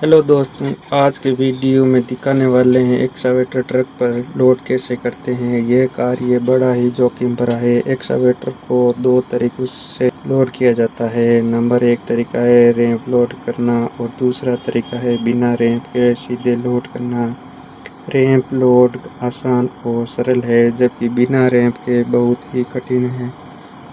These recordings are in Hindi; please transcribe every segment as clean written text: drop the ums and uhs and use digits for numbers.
हेलो दोस्तों, आज के वीडियो में दिखाने वाले हैं एक्सकावेटर ट्रक पर लोड कैसे करते हैं। यह कार्य बड़ा ही जोखिम भरा है। एक्सकावेटर को दो तरीकों से लोड किया जाता है। नंबर एक तरीका है रैंप लोड करना और दूसरा तरीका है बिना रैंप के सीधे लोड करना। रैंप लोड आसान और सरल है, जबकि बिना रैंप के बहुत ही कठिन है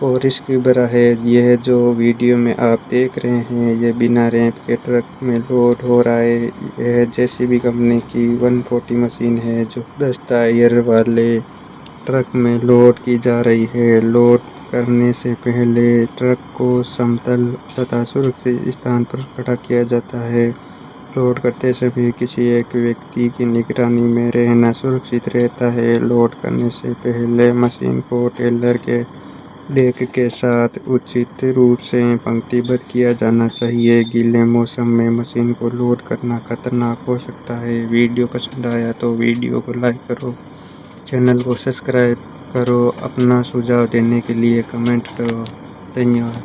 और रिस्क भरा है। यह जो वीडियो में आप देख रहे हैं, यह बिना रैंप के ट्रक में लोड हो रहा है। यह जेसीबी कंपनी की 140 मशीन है जो 10 टायर वाले ट्रक में लोड की जा रही है। लोड करने से पहले ट्रक को समतल तथा सुरक्षित स्थान पर खड़ा किया जाता है। लोड करते समय किसी एक व्यक्ति की निगरानी में रहना सुरक्षित रहता है। लोड करने से पहले मशीन को टेलर के डेक के साथ उचित रूप से पंक्तिबद्ध किया जाना चाहिए। गीले मौसम में मशीन को लोड करना खतरनाक हो सकता है। वीडियो पसंद आया तो वीडियो को लाइक करो, चैनल को सब्सक्राइब करो, अपना सुझाव देने के लिए कमेंट करो। धन्यवाद।